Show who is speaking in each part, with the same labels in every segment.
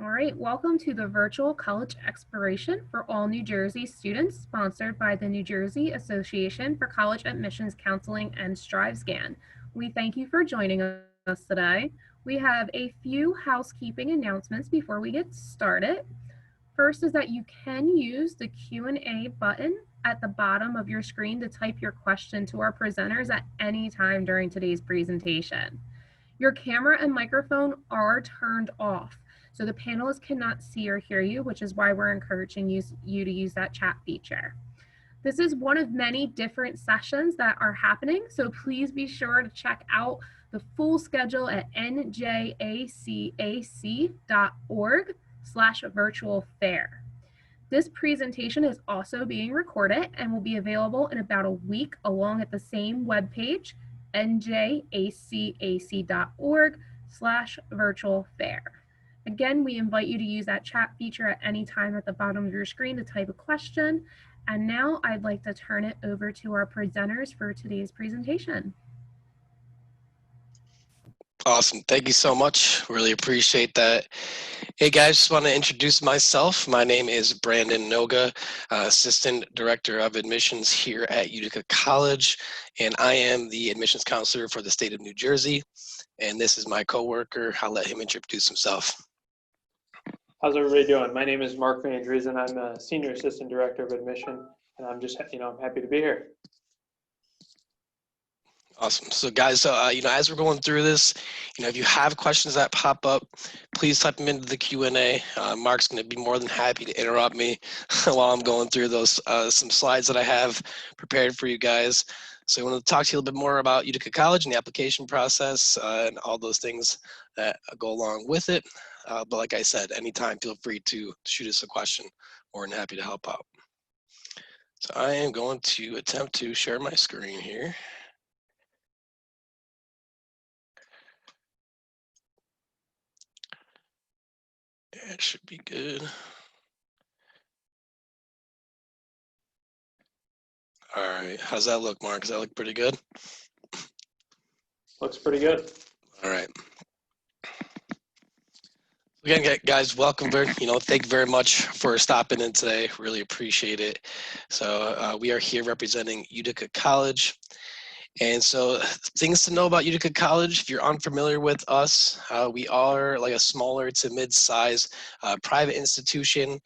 Speaker 1: All right, welcome to the virtual college exploration for all New Jersey students, sponsored by the New Jersey Association for College Admissions Counseling and StriveScan. We thank you for joining us today. We have a few housekeeping announcements before we get started. First is that you can use the Q&A button at the bottom of your screen to type your question to our presenters at any time during today's presentation. Your camera and microphone are turned off, so the panelists cannot see or hear you, which is why we're encouraging you to use that chat feature. This is one of many different sessions that are happening, so please be sure to check out the full schedule at njacac.org/virtual fair. This presentation is also being recorded and will be available in about a week along at the same webpage, njacac.org/virtual fair. Again, we invite you to use that chat feature at any time at the bottom of your screen to type a question. And now I'd like to turn it over to our presenters for today's presentation.
Speaker 2: Awesome. Thank you so much. Really appreciate that. Hey guys, just want to introduce myself. My name is Brandon Noga, Assistant Director of Admissions here at Utica College, and I am the admissions counselor for the state of New Jersey. And this is my coworker. I'll let him introduce himself.
Speaker 3: How's everybody doing? My name is Mark Van Driesen. I'm a Senior Assistant Director of Admission, and I'm just, I'm happy to be here.
Speaker 2: Awesome. So guys, as we're going through this, if you have questions that pop up, please type them into the Q&A. Mark's going to be more than happy to interrupt me while I'm going through those some slides that I have prepared for you guys. So I want to talk to you a little bit more about Utica College and the application process and all those things that go along with it. But like I said, anytime, feel free to shoot us a question. More than happy to help out. So I am going to attempt to share my screen here. It should be good. All right, how's that look, Mark? Does that look pretty good?
Speaker 3: Looks pretty good.
Speaker 2: All right. Again, guys, welcome. Thank you very much for stopping in today. Really appreciate it. So we are here representing Utica College. And so things to know about Utica College, if you're unfamiliar with us, we are like a smaller to mid-size private institution.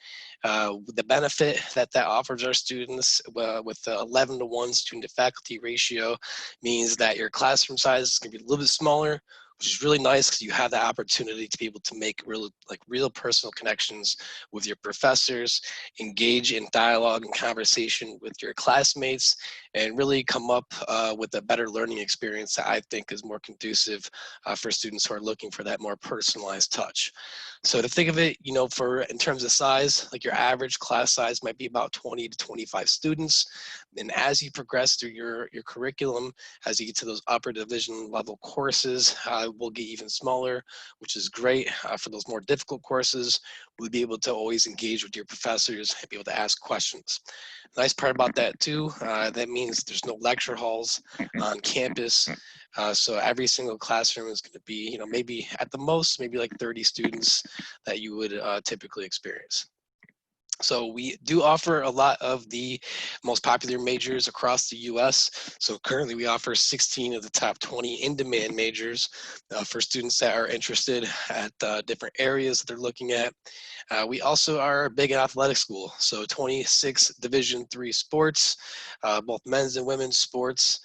Speaker 2: The benefit that offers our students with the 11-to-1 student to faculty ratio means that your classroom size is going to be a little bit smaller, which is really nice because you have the opportunity to be able to make real personal connections with your professors, engage in dialogue and conversation with your classmates, and really come up with a better learning experience that I think is more conducive for students who are looking for that more personalized touch. So to think of it, in terms of size, like your average class size might be about 20 to 25 students. And as you progress through your curriculum, as you get to those upper division level courses, will get even smaller, which is great. For those more difficult courses, we'll be able to always engage with your professors and be able to ask questions. The nice part about that too, that means there's no lecture halls on campus. So every single classroom is going to be, maybe at the most, maybe like 30 students that you would typically experience. So we do offer a lot of the most popular majors across the US. So currently we offer 16 of the top 20 in-demand majors for students that are interested at different areas that they're looking at. We also are a big athletic school. So 26 Division III sports, both men's and women's sports.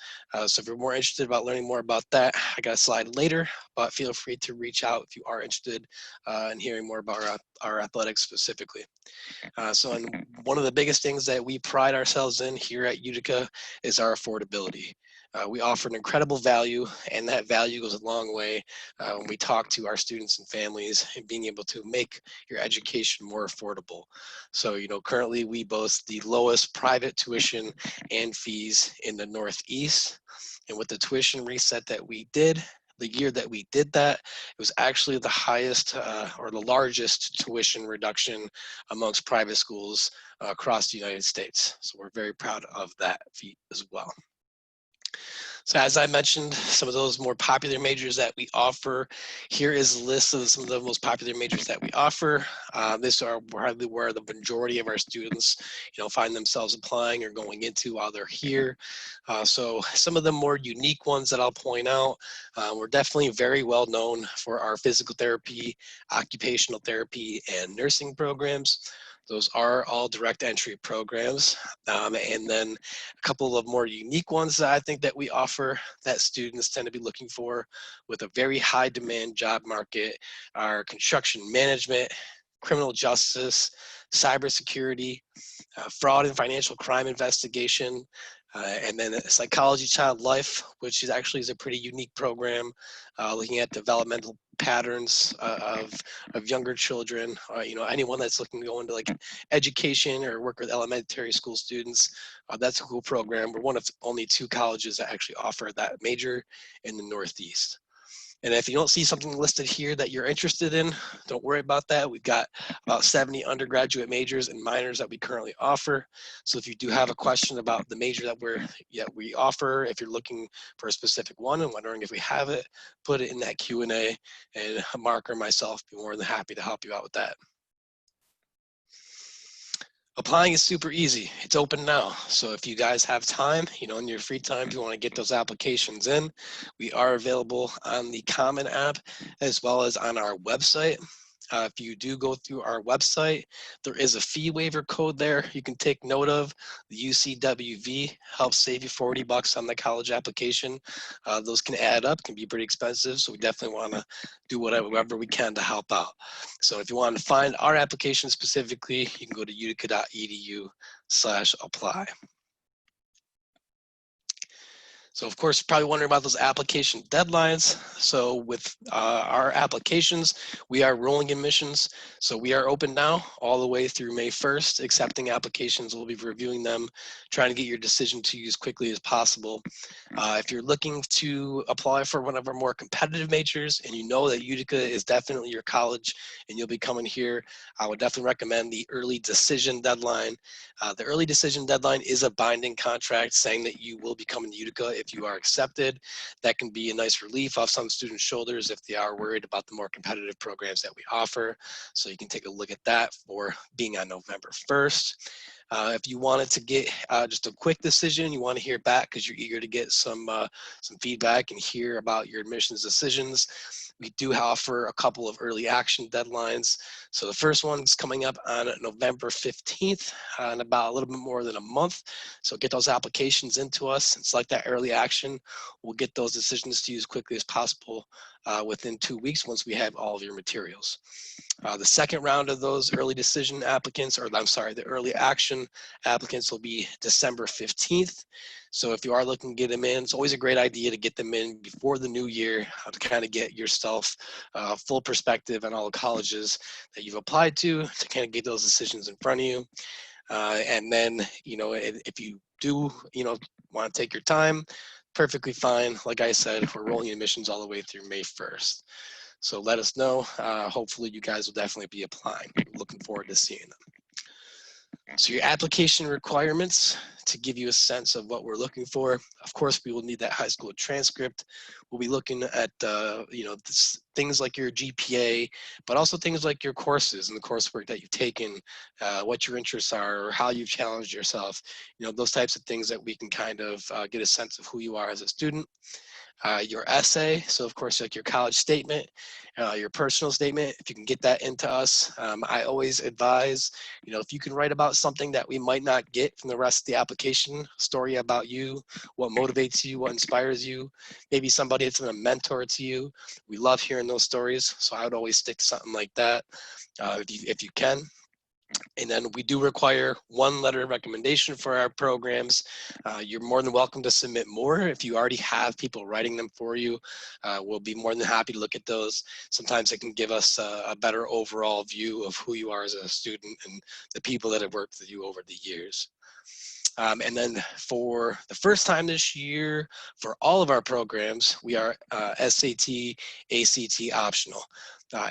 Speaker 2: So if you're more interested about learning more about that, I got a slide later, but feel free to reach out if you are interested in hearing more about our athletics specifically. So one of the biggest things that we pride ourselves in here at Utica is our affordability. We offer an incredible value, and that value goes a long way when we talk to our students and families and being able to make your education more affordable. So, currently we boast the lowest private tuition and fees in the Northeast. And with the tuition reset that we did, the year that we did that, it was actually the highest or the largest tuition reduction amongst private schools across the United States. So we're very proud of that feat as well. So as I mentioned, some of those more popular majors that we offer, here is a list of some of the most popular majors that we offer. This are probably where the majority of our students, find themselves applying or going into while they're here. So some of the more unique ones that I'll point out, we're definitely very well known for our physical therapy, occupational therapy, and nursing programs. Those are all direct entry programs. And then a couple of more unique ones that I think that we offer that students tend to be looking for with a very high demand job market are construction management, criminal justice, cybersecurity, fraud and financial crime investigation, and then psychology child life, which is actually a pretty unique program looking at developmental patterns of younger children, anyone that's looking to go into like education or work with elementary school students. That's a cool program. We're one of only 2 colleges that actually offer that major in the Northeast. And if you don't see something listed here that you're interested in, don't worry about that. We've got about 70 undergraduate majors and minors that we currently offer. So if you do have a question about the major that we offer, if you're looking for a specific one and wondering if we have it, put it in that Q&A, and Mark or myself be more than happy to help you out with that. Applying is super easy. It's open now. So if you guys have time, in your free time, if you want to get those applications in, we are available on the Common app as well as on our website. If you do go through our website, there is a fee waiver code there you can take note of. The UCWV helps save you $40 on the college application. Those can add up, can be pretty expensive, so we definitely want to do whatever we can to help out. So if you want to find our application specifically, you can go to utica.edu/apply. So of course, you're probably wondering about those application deadlines. So with our applications, we are rolling admissions. So we are open now all the way through May 1st, accepting applications. We'll be reviewing them, trying to get your decision to you as quickly as possible. If you're looking to apply for one of our more competitive majors and you know that Utica is definitely your college and you'll be coming here, I would definitely recommend the early decision deadline. The early decision deadline is a binding contract saying that you will be coming to Utica if you are accepted. That can be a nice relief off some students' shoulders if they are worried about the more competitive programs that we offer. So you can take a look at that for being on November 1st. If you wanted to get just a quick decision, you want to hear back because you're eager to get some feedback and hear about your admissions decisions, we do offer a couple of early action deadlines. So the first one's coming up on November 15th in about a little bit more than a month. So get those applications into us and select that early action. We'll get those decisions to you as quickly as possible within 2 weeks once we have all of your materials. The second round of those early decision applicants, or I'm sorry, the early action applicants will be December 15th. So if you are looking to get them in, it's always a great idea to get them in before the new year to kind of get yourself full perspective on all the colleges that you've applied to kind of get those decisions in front of you. And then, if you do, want to take your time, perfectly fine. Like I said, we're rolling admissions all the way through May 1st. So let us know. Hopefully you guys will definitely be applying. Looking forward to seeing them. So your application requirements, to give you a sense of what we're looking for. Of course, we will need that high school transcript. We'll be looking at, things like your GPA, but also things like your courses and the coursework that you've taken, what your interests are, or how you've challenged yourself. Those types of things that we can kind of get a sense of who you are as a student. Your essay, so of course like your college statement, your personal statement, if you can get that into us. I always advise, if you can write about something that we might not get from the rest of the application, story about you, what motivates you, what inspires you, maybe somebody that's been a mentor to you. We love hearing those stories, so I would always stick to something like that if you can. And then we do require one letter of recommendation for our programs. You're more than welcome to submit more. If you already have people writing them for you, we'll be more than happy to look at those. Sometimes it can give us a better overall view of who you are as a student and the people that have worked with you over the years. And then for the first time this year, for all of our programs, we are SAT, ACT optional.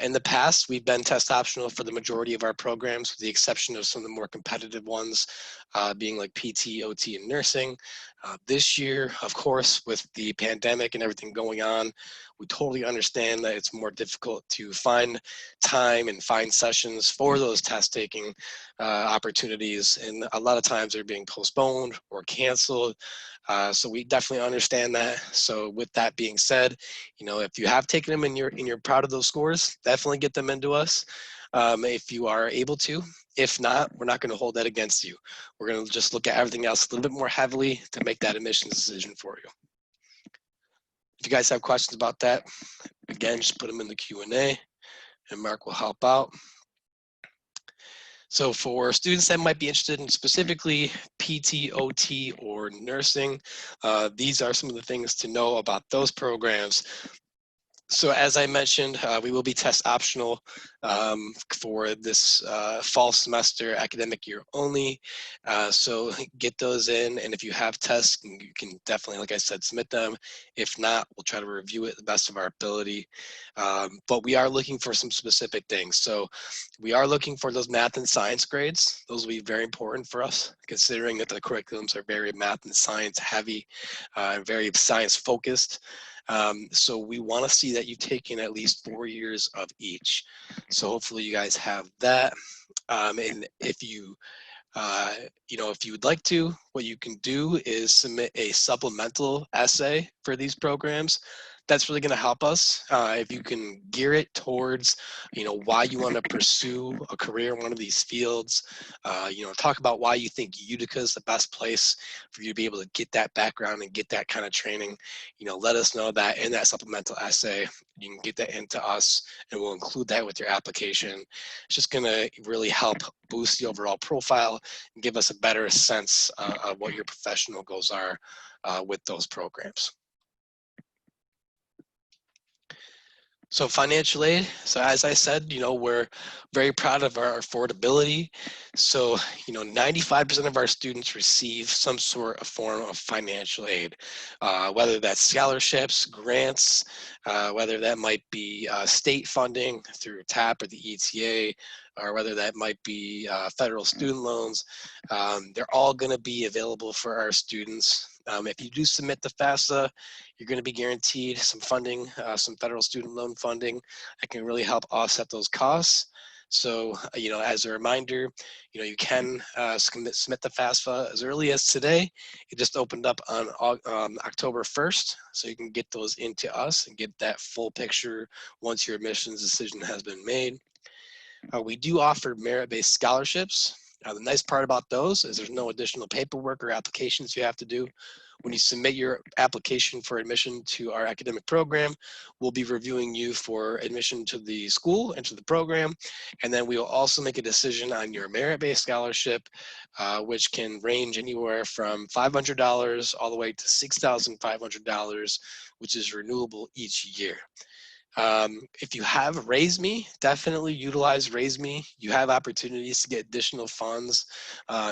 Speaker 2: In the past, we've been test optional for the majority of our programs, with the exception of some of the more competitive ones, being like PT, OT, and nursing. This year, of course, with the pandemic and everything going on, we totally understand that it's more difficult to find time and find sessions for those test taking opportunities. And a lot of times they're being postponed or canceled. So we definitely understand that. So with that being said, if you have taken them and you're proud of those scores, definitely get them into us if you are able to. If not, we're not going to hold that against you. We're going to just look at everything else a little bit more heavily to make that admissions decision for you. If you guys have questions about that, again, just put them in the Q&A and Mark will help out. So for students that might be interested in specifically PT, OT, or nursing, these are some of the things to know about those programs. So as I mentioned, we will be test optional for this fall semester academic year only. So get those in, and if you have tests, you can definitely, like I said, submit them. If not, we'll try to review it to the best of our ability. But we are looking for some specific things. So we are looking for those math and science grades. Those will be very important for us, considering that the curriculums are very math and science heavy, very science focused. So we want to see that you've taken at least 4 years of each. So hopefully you guys have that. And if you, if you would like to, what you can do is submit a supplemental essay for these programs. That's really going to help us if you can gear it towards, why you want to pursue a career in one of these fields. Talk about why you think Utica is the best place for you to be able to get that background and get that kind of training. Let us know that in that supplemental essay. You can get that into us, and we'll include that with your application. It's just going to really help boost the overall profile and give us a better sense of what your professional goals are with those programs. So financial aid, so as I said, we're very proud of our affordability. So, 95% of our students receive some sort of form of financial aid, whether that's scholarships, grants, whether that might be state funding through TAP or the ETA, or whether that might be federal student loans. They're all going to be available for our students. If you do submit the FAFSA, you're going to be guaranteed some funding, some federal student loan funding that can really help offset those costs. So, as a reminder, you can submit the FAFSA as early as today. It just opened up on October 1st, so you can get those into us and get that full picture once your admissions decision has been made. We do offer merit-based scholarships. The nice part about those is there's no additional paperwork or applications you have to do. When you submit your application for admission to our academic program, we'll be reviewing you for admission to the school and to the program. And then we will also make a decision on your merit-based scholarship, which can range anywhere from $500 all the way to $6,500, which is renewable each year. If you have Raise Me, definitely utilize Raise Me. You have opportunities to get additional funds.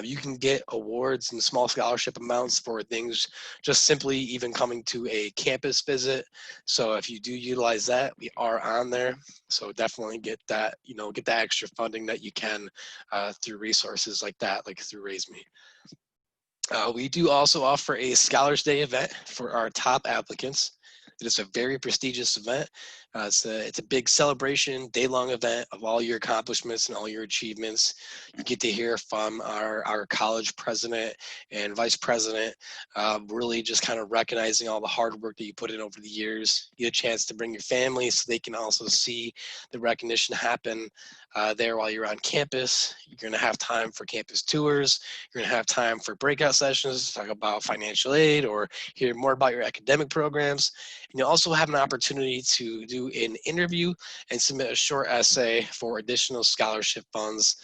Speaker 2: You can get awards and small scholarship amounts for things just simply even coming to a campus visit. So if you do utilize that, we are on there. So definitely get that, get that extra funding that you can through resources like that, like through Raise Me. We do also offer a Scholars Day event for our top applicants. It is a very prestigious event. It's a big celebration, day-long event of all your accomplishments and all your achievements. You get to hear from our college president and vice president, really just kind of recognizing all the hard work that you put in over the years. You get a chance to bring your family so they can also see the recognition happen there while you're on campus. You're going to have time for campus tours. You're going to have time for breakout sessions to talk about financial aid or hear more about your academic programs. And you'll also have an opportunity to do an interview and submit a short essay for additional scholarship funds.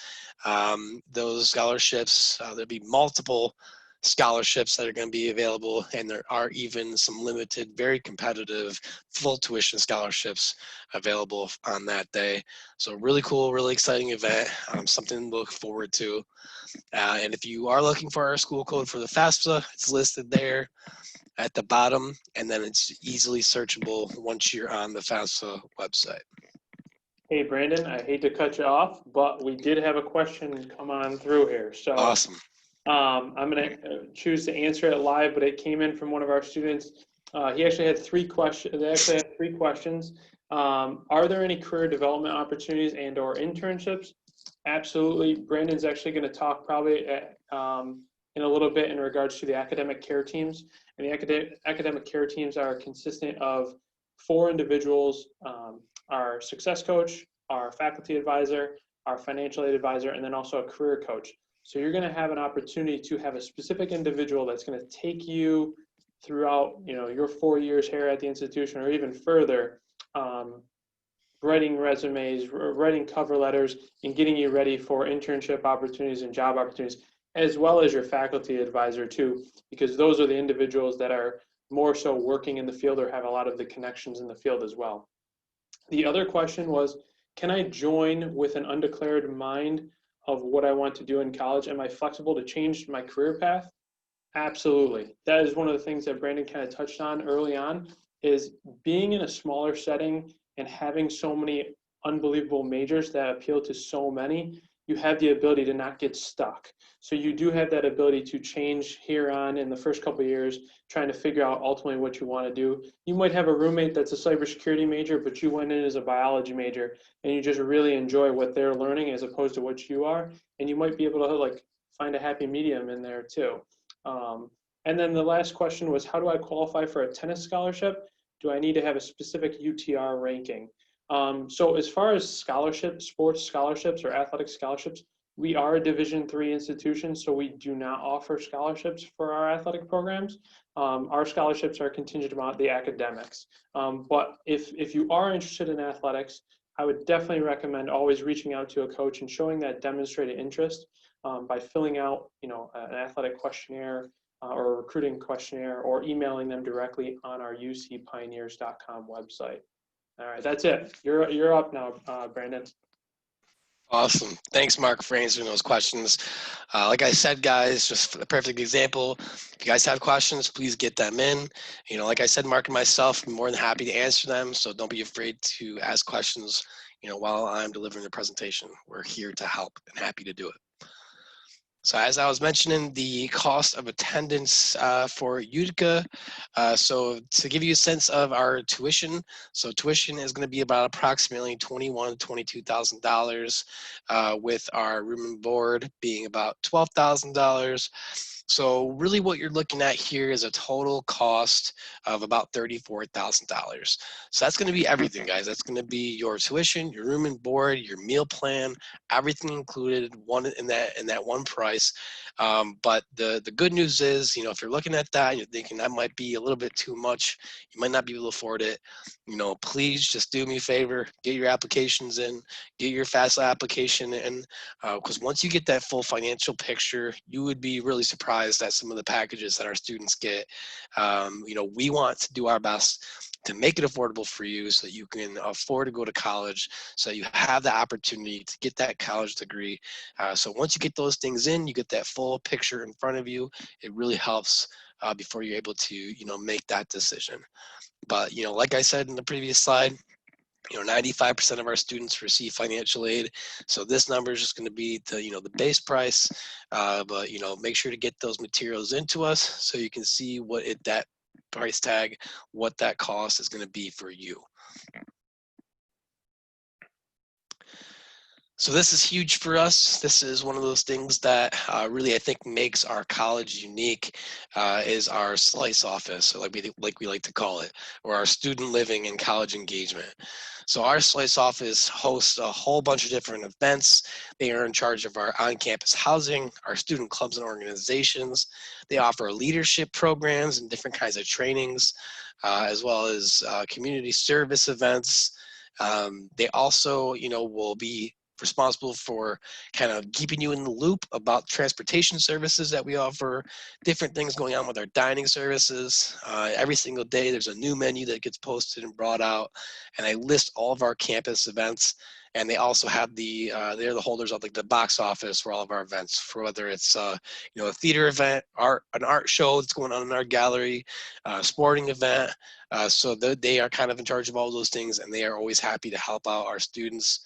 Speaker 2: Those scholarships, there'll be multiple scholarships that are going to be available, and there are even some limited, very competitive full tuition scholarships available on that day. So really cool, really exciting event, something to look forward to. And if you are looking for our school code for the FAFSA, it's listed there at the bottom, and then it's easily searchable once you're on the FAFSA website.
Speaker 3: Hey, Brandon, I hate to cut you off, but we did have a question come on through here. So
Speaker 2: Awesome.
Speaker 3: I'm going to choose to answer it live, but it came in from one of our students. He actually had three questions. They actually had three questions. Are there any career development opportunities and or internships? Absolutely. Brandon's actually going to talk probably in a little bit in regards to the academic care teams. And the academic care teams are consistent of 4 individuals, our success coach, our faculty advisor, our financial aid advisor, and then also a career coach. So you're going to have an opportunity to have a specific individual that's going to take you throughout, your 4 years here at the institution, or even further, writing resumes, writing cover letters, and getting you ready for internship opportunities and job opportunities, as well as your faculty advisor too, because those are the individuals that are more so working in the field or have a lot of the connections in the field as well. The other question was, can I join with an undeclared mind of what I want to do in college? Am I flexible to change my career path? Absolutely. That is one of the things that Brandon kind of touched on early on, is being in a smaller setting and having so many unbelievable majors that appeal to so many. You have the ability to not get stuck. So you do have that ability to change here on in the first couple of years, trying to figure out ultimately what you want to do. You might have a roommate that's a cybersecurity major, but you went in as a biology major and you just really enjoy what they're learning as opposed to what you are. And you might be able to like find a happy medium in there too. And then the last question was, how do I qualify for a tennis scholarship? Do I need to have a specific UTR ranking? So as far as scholarships, sports scholarships or athletic scholarships, we are a Division III institution, so we do not offer scholarships for our athletic programs. Our scholarships are contingent upon the academics. But if you are interested in athletics, I would definitely recommend always reaching out to a coach and showing that demonstrated interest by filling out, an athletic questionnaire or a recruiting questionnaire, or emailing them directly on our ucpioneers.com website. All right, that's it. You're up now, Brandon.
Speaker 2: Awesome. Thanks, Mark, for answering those questions. Like I said, guys, just for the perfect example, if you guys have questions, please get them in. Like I said, Mark and myself, I'm more than happy to answer them. So don't be afraid to ask questions, while I'm delivering the presentation. We're here to help and happy to do it. So as I was mentioning, the cost of attendance for Utica. So to give you a sense of our tuition, so tuition is going to be about approximately $21,000 to $22,000, with our room and board being about $12,000. So really what you're looking at here is a total cost of about $34,000. So that's going to be everything, guys. That's going to be your tuition, your room and board, your meal plan, everything included in that one price. But the good news is, if you're looking at that and you're thinking that might be a little bit too much, you might not be able to afford it, please just do me a favor, get your applications in, get your FAFSA application in, because once you get that full financial picture, you would be really surprised at some of the packages that our students get. We want to do our best to make it affordable for you so that you can afford to go to college, so you have the opportunity to get that college degree. So once you get those things in, you get that full picture in front of you. It really helps before you're able to, make that decision. But, like I said in the previous slide, 95% of our students receive financial aid. So this number is just going to be the base price. But, make sure to get those materials into us so you can see that price tag, what that cost is going to be for you. So this is huge for us. This is one of those things that really I think makes our college unique, is our slice office, or like we like to call it, or our student living and college engagement. So our slice office hosts a whole bunch of different events. They are in charge of our on-campus housing, our student clubs and organizations. They offer leadership programs and different kinds of trainings, as well as community service events. They also, will be responsible for kind of keeping you in the loop about transportation services that we offer, different things going on with our dining services. Every single day there's a new menu that gets posted and brought out, and I list all of our campus events. And they also have they're the holders of like the box office for all of our events, for whether it's a theater event, an art show that's going on in our gallery, sporting event. So they are kind of in charge of all those things, and they are always happy to help out our students.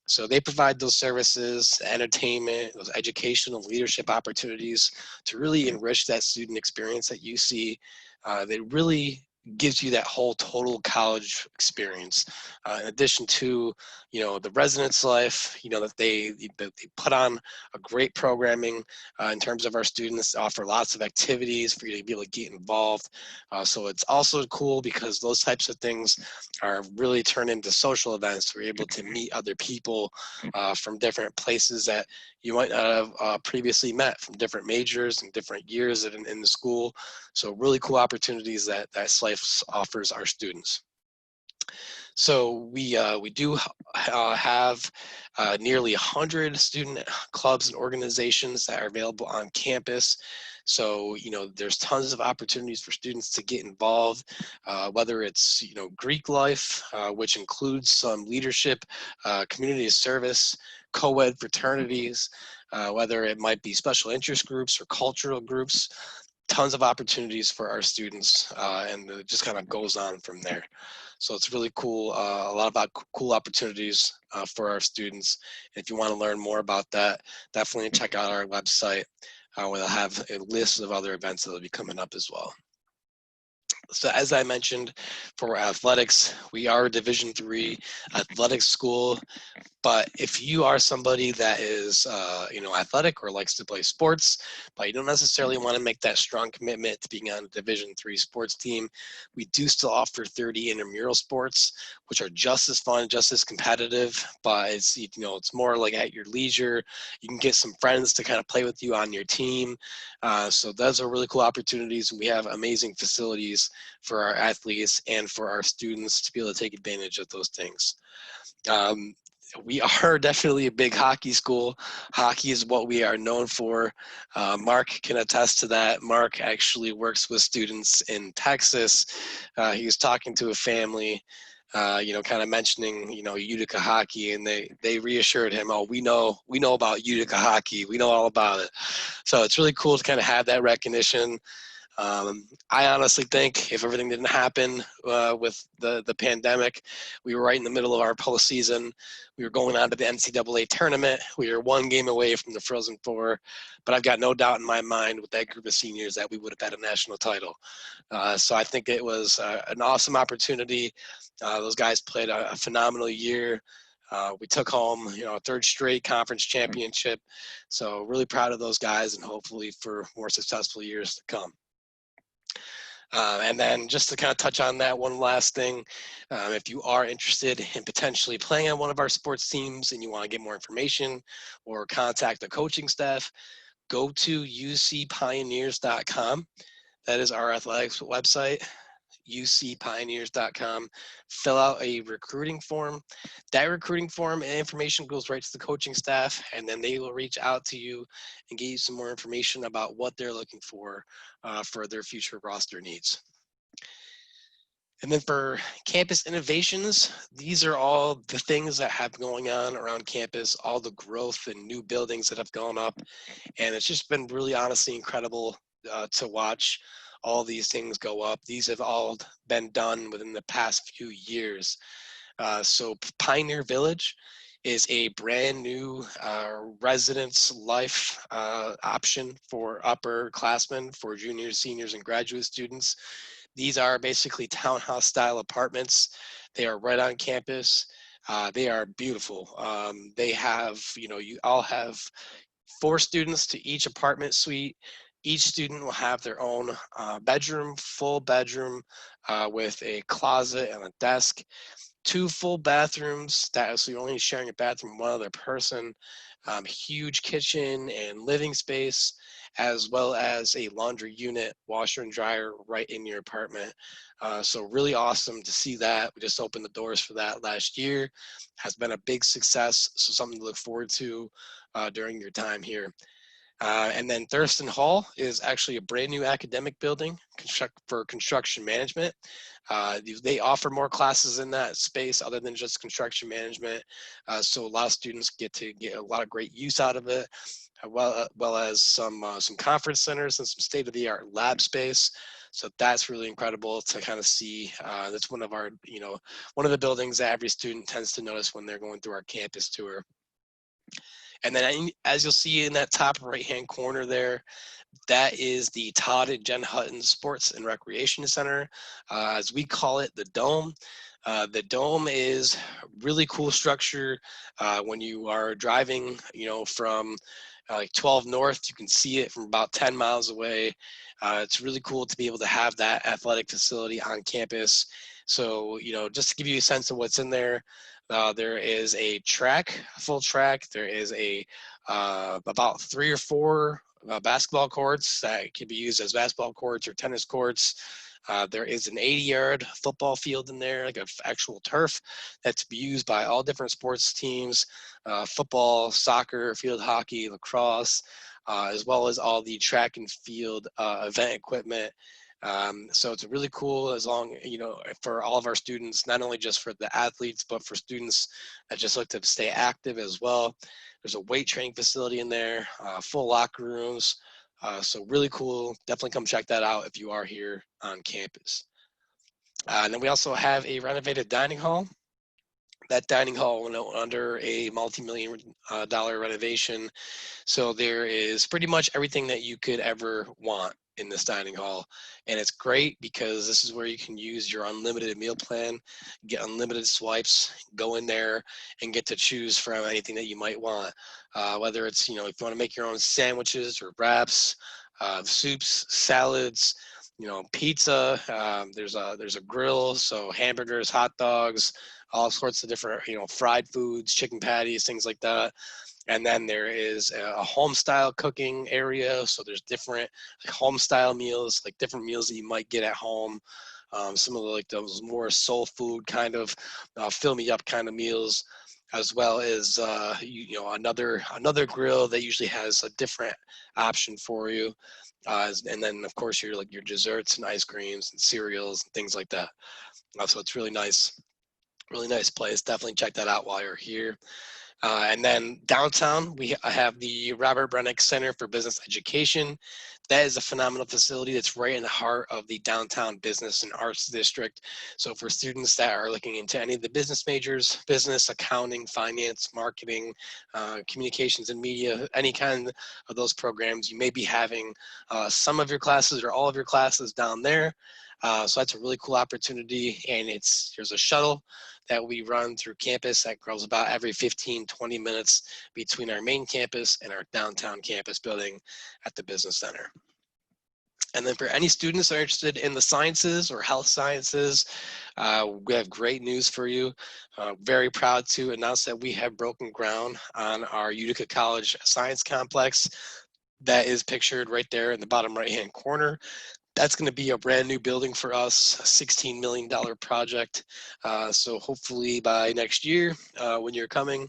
Speaker 2: So they provide those services, entertainment, those educational leadership opportunities to really enrich that student experience at UC. They really gives you that whole total college experience. In addition to, the residence life, that they put on a great programming in terms of our students, offer lots of activities for you to be able to get involved. So it's also cool because those types of things are really turned into social events. We're able to meet other people from different places that you might not have previously met, from different majors and different years in the school. So really cool opportunities that SLIFE offers our students. So we do have nearly 100 student clubs and organizations that are available on campus. So, there's tons of opportunities for students to get involved, whether it's, Greek life, which includes some leadership, community service, co-ed fraternities, whether it might be special interest groups or cultural groups. Tons of opportunities for our students, and it just kind of goes on from there. So it's really cool, a lot of cool opportunities for our students. And if you want to learn more about that, definitely check out our website, where they'll have a list of other events that will be coming up as well. So as I mentioned, for athletics, we are a Division III athletics school. But if you are somebody that is, athletic or likes to play sports, but you don't necessarily want to make that strong commitment to being on a Division III sports team, we do still offer 30 intramural sports, which are just as fun, just as competitive, but it's more like at your leisure. You can get some friends to kind of play with you on your team. So those are really cool opportunities. We have amazing facilities for our athletes and for our students to be able to take advantage of those things. We are definitely a big hockey school. Hockey is what we are known for. Mark can attest to that. Mark actually works with students in Texas. He was talking to a family, kind of mentioning, Utica hockey, and they reassured him, oh, we know about Utica hockey. We know all about it. So it's really cool to kind of have that recognition. I honestly think if everything didn't happen with the pandemic, we were right in the middle of our postseason. We were going on to the NCAA tournament. We were one game away from the Frozen Four, but I've got no doubt in my mind with that group of seniors that we would have had a national title. So I think it was an awesome opportunity. Those guys played a phenomenal year. We took home, a third straight conference championship. So really proud of those guys, and hopefully for more successful years to come. And then just to kind of touch on that one last thing, if you are interested in potentially playing on one of our sports teams and you want to get more information or contact the coaching staff, go to ucpioneers.com. That is our athletics website, ucpioneers.com. Fill out a recruiting form. That recruiting form and information goes right to the coaching staff, and then they will reach out to you and get you some more information about what they're looking for their future roster needs. And then for campus innovations, these are all the things that have going on around campus, all the growth and new buildings that have gone up. And it's just been really honestly incredible to watch all these things go up. These have all been done within the past few years. So Pioneer Village is a brand new residence life option for upperclassmen, for juniors, seniors, and graduate students. These are basically townhouse style apartments. They are right on campus. They are beautiful. They have, you all have 4 students to each apartment suite. Each student will have their own bedroom, full bedroom with a closet and a desk. 2 full bathrooms so you're only sharing a bathroom with one other person, huge kitchen and living space, as well as a laundry unit, washer and dryer right in your apartment. So really awesome to see that. We just opened the doors for that last year. Has been a big success, so something to look forward to during your time here. And then Thurston Hall is actually a brand new academic building for construction management. They offer more classes in that space other than just construction management. So a lot of students get to get a lot of great use out of it, well as some conference centers and some state-of-the-art lab space. So that's really incredible to kind of see. That's one of our, one of the buildings that every student tends to notice when they're going through our campus tour. And then as you'll see in that top right-hand corner there, that is the Todd and Jen Hutton Sports and Recreation Center. As we call it, the Dome. The Dome is a really cool structure. When you are driving, from like 12 North, you can see it from about 10 miles away. It's really cool to be able to have that athletic facility on campus. So, just to give you a sense of what's in there, there is a full track. There is about 3 or 4 basketball courts that can be used as basketball courts or tennis courts. There is an 80-yard football field in there, like an actual turf that's to be used by all different sports teams, football, soccer, field hockey, lacrosse, as well as all the track and field event equipment. So it's really cool for all of our students, not only just for the athletes, but for students that just look to stay active as well. There's a weight training facility in there, full locker rooms. So really cool. Definitely come check that out if you are here on campus. And then we also have a renovated dining hall. That dining hall went under a multi-million dollar renovation. So there is pretty much everything that you could ever want in this dining hall. And it's great because this is where you can use your unlimited meal plan, get unlimited swipes, go in there and get to choose from anything that you might want. Whether it's, if you want to make your own sandwiches or wraps, soups, salads, pizza, there's a grill, so hamburgers, hot dogs, all sorts of different, fried foods, chicken patties, things like that. And then there is a home style cooking area. So there's different home style meals, like different meals that you might get at home. Some of those more soul food kind of fill me up kind of meals, as well as another grill that usually has a different option for you. And then of course your desserts and ice creams and cereals and things like that. So it's really nice place. Definitely check that out while you're here. And then downtown, we have the Robert Brennick Center for Business Education. That is a phenomenal facility that's right in the heart of the downtown business and arts district. So for students that are looking into any of the business majors, business, accounting, finance, marketing, communications and media, any kind of those programs, you may be having some of your classes or all of your classes down there. So that's a really cool opportunity, and there's a shuttle that we run through campus that goes about every 15-20 minutes between our main campus and our downtown campus building at the business center. And then for any students that are interested in the sciences or health sciences, we have great news for you. Very proud to announce that we have broken ground on our Utica College Science Complex. That is pictured right there in the bottom right-hand corner. That's going to be a brand new building for us, a $16 million project. So hopefully by next year, when you're coming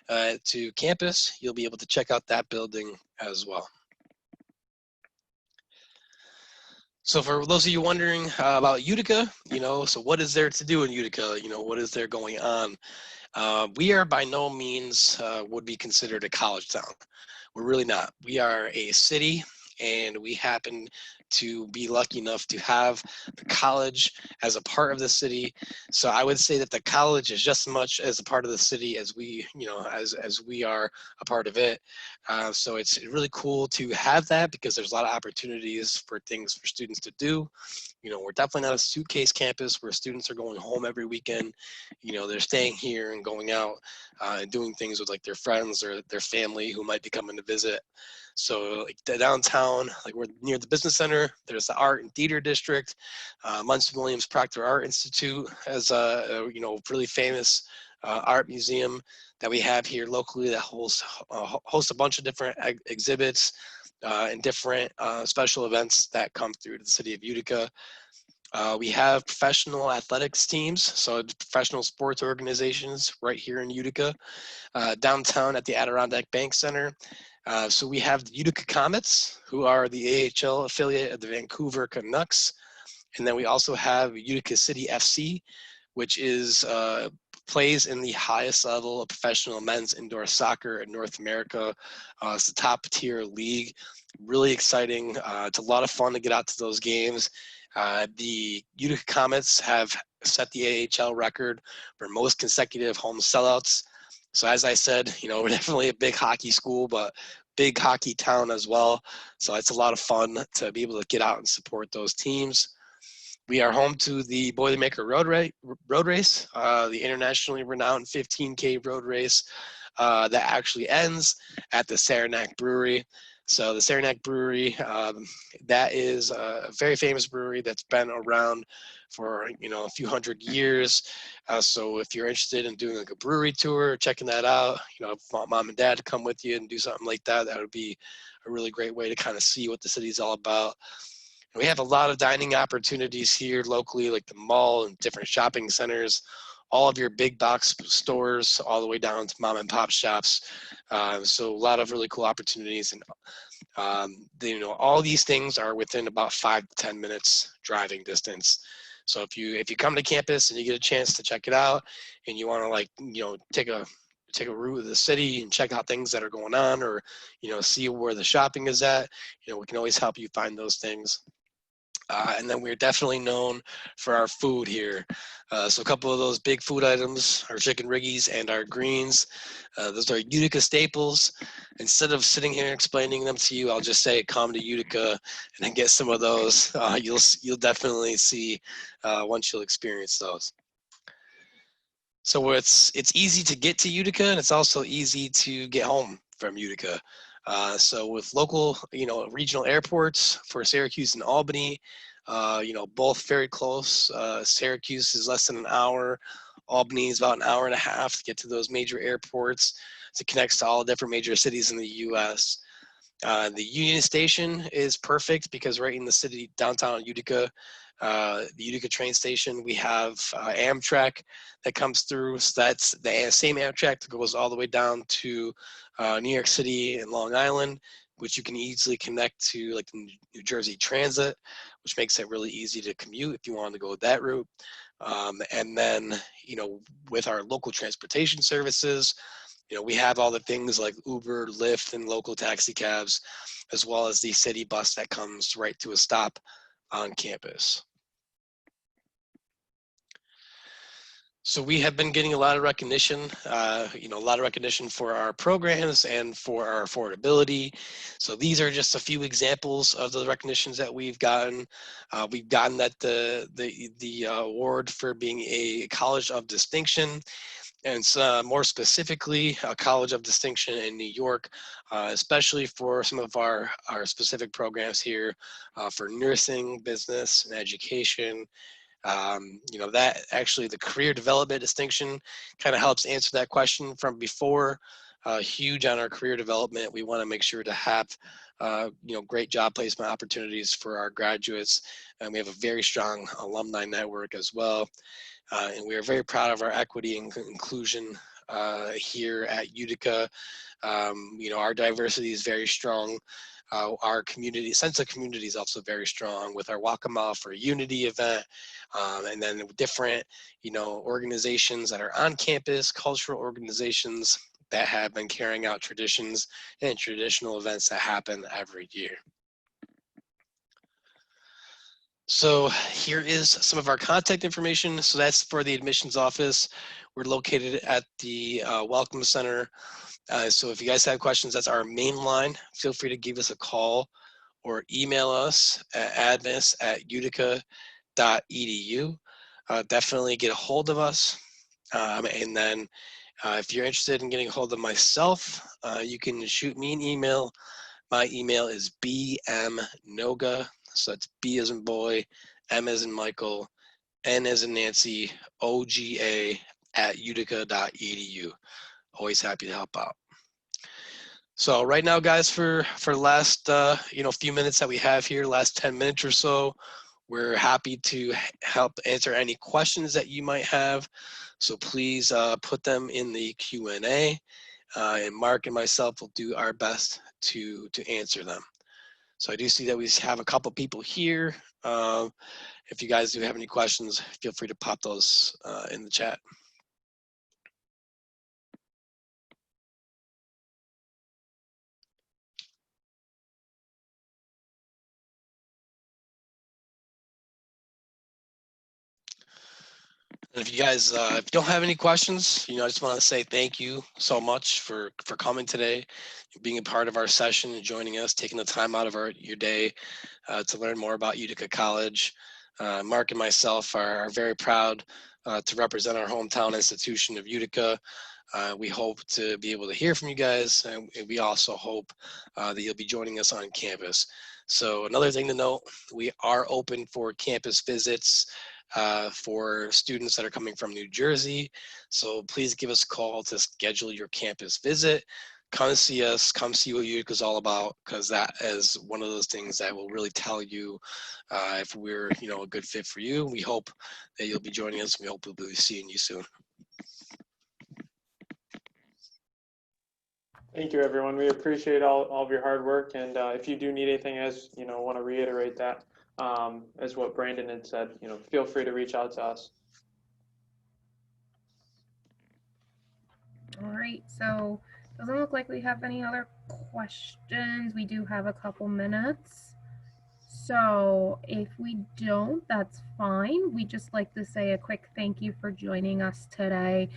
Speaker 2: to campus, you'll be able to check out that building as well. So for those of you wondering about Utica, so what is there to do in Utica? What is there going on? We are by no means would be considered a college town. We're really not. We are a city, and we happen to be lucky enough to have the college as a part of the city. So I would say that the college is just as much as a part of the city as we, as we are a part of it. So it's really cool to have that because there's a lot of opportunities for things for students to do. We're definitely not a suitcase campus where students are going home every weekend. They're staying here and going out and doing things with their friends or their family who might be coming to visit. So the downtown downtown, like we're near the business center. There's the art and theater district. Munson Williams Proctor Art Institute has a really famous art museum that we have here locally that hosts a bunch of different exhibits and different special events that come through to the city of Utica. We have professional athletics teams, so professional sports organizations right here in Utica, downtown at the Adirondack Bank Center. So we have the Utica Comets, who are the AHL affiliate of the Vancouver Canucks. And then we also have Utica City FC, which is plays in the highest level of professional men's indoor soccer in North America. It's the top tier league. Really exciting. It's a lot of fun to get out to those games. The Utica Comets have set the AHL record for most consecutive home sellouts. So as I said, we're definitely a big hockey school, but big hockey town as well. So it's a lot of fun to be able to get out and support those teams. We are home to the Boilermaker Road Race, the internationally renowned 15K road race that actually ends at the Saranac Brewery. So the Saranac Brewery, that is a very famous brewery that's been around for a few hundred years. So if you're interested in doing like a brewery tour, checking that out, if you want mom and dad to come with you and do something like that, that would be a really great way to kind of see what the city's all about. We have a lot of dining opportunities here locally, like the mall and different shopping centers, all of your big box stores, all the way down to mom and pop shops. So a lot of really cool opportunities. And, all these things are within about 5 to 10 minutes driving distance. So if you come to campus and you get a chance to check it out and you want to take a route of the city and check out things that are going on, or, see where the shopping is at, we can always help you find those things. And then we're definitely known for our food here. So a couple of those big food items, our chicken riggies and our greens. Those are Utica staples. Instead of sitting here explaining them to you, I'll just say come to Utica and then get some of those. You'll definitely see once you'll experience those. So it's easy to get to Utica, and it's also easy to get home from Utica. So with local, regional airports for Syracuse and Albany, both very close. Syracuse is less than an hour. Albany is about an hour and a half to get to those major airports. It connects to all different major cities in the U.S. The Union Station is perfect because right in the city, downtown Utica, the Utica train station, we have Amtrak that comes through. So that's the same Amtrak that goes all the way down to New York City and Long Island, which you can easily connect to like the New Jersey Transit, which makes it really easy to commute if you want to go that route. And then, with our local transportation services, we have all the things like Uber, Lyft, and local taxi cabs, as well as the city bus that comes right to a stop on campus. So we have been getting a lot of recognition, a lot of recognition for our programs and for our affordability. So these are just a few examples of the recognitions that we've gotten. We've gotten the award for being a College of Distinction, and more specifically, a College of Distinction in New York, especially for some of our specific programs here for nursing, business, and education. That actually the career development distinction kind of helps answer that question from before. Huge on our career development. We want to make sure to have great job placement opportunities for our graduates, and we have a very strong alumni network as well. And we are very proud of our equity and inclusion here at Utica. Our diversity is very strong. Our community sense of community is also very strong with our Walk a Mile for Unity event, and then different organizations that are on campus, cultural organizations that have been carrying out traditions and traditional events that happen every year. So here is some of our contact information. So that's for the admissions office. We're located at the Welcome Center. So if you guys have questions, that's our main line. Feel free to give us a call or email us at admis@utica.edu. Definitely get a hold of us. And then if you're interested in getting a hold of myself, you can shoot me an email My email is bmnoga, so it's B as in boy, M as in Michael, N as in Nancy, OGA @utica.edu. Always happy to help out. So right now, guys, for last few minutes that we have here, last 10 minutes or so, we're happy to help answer any questions that you might have. So please put them in the Q&A, and Mark and myself will do our best to answer them. So I do see that we have a couple people here. If you guys do have any questions, feel free to pop those in the chat. And if you guys, if you don't have any questions, I just want to say thank you so much for coming today, being a part of our session and joining us, taking the time out of your day to learn more about Utica College. Mark and myself are very proud to represent our hometown institution of Utica. We hope to be able to hear from you guys, and we also hope that you'll be joining us on campus. So another thing to note, we are open for campus visits for students that are coming from New Jersey. So please give us a call to schedule your campus visit. Come see us, come see what Utica is all about, because that is one of those things that will really tell you if we're a good fit for you. We hope that you'll be joining us. We hope we'll be seeing you soon.
Speaker 3: Thank you, everyone. We appreciate all of your hard work. And if you do need anything, as want to reiterate that, as what Brandon had said, feel free to reach out to us.
Speaker 1: All right, so doesn't look like we have any other questions. We do have a couple minutes. So if we don't, that's fine. We just like to say a quick thank you for joining us today.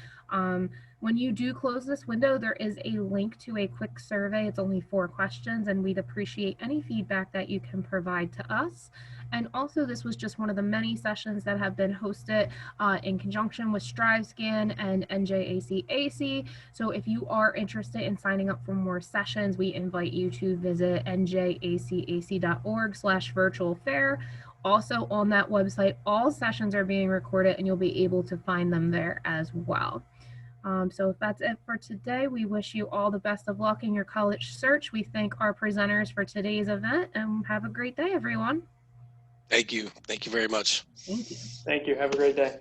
Speaker 1: When you do close this window, there is a link to a quick survey. It's only 4 questions, and we'd appreciate any feedback that you can provide to us. And also, this was just one of the many sessions that have been hosted in conjunction with StriveScan and NJACAC. So if you are interested in signing up for more sessions, we invite you to visit njacac.org/virtual fair. Also on that website, all sessions are being recorded, and you'll be able to find them there as well. So if that's it for today, we wish you all the best of luck in your college search. We thank our presenters for today's event, and have a great day, everyone.
Speaker 2: Thank you. Thank you very much.
Speaker 1: Thank you.
Speaker 3: Thank you. Have a great day.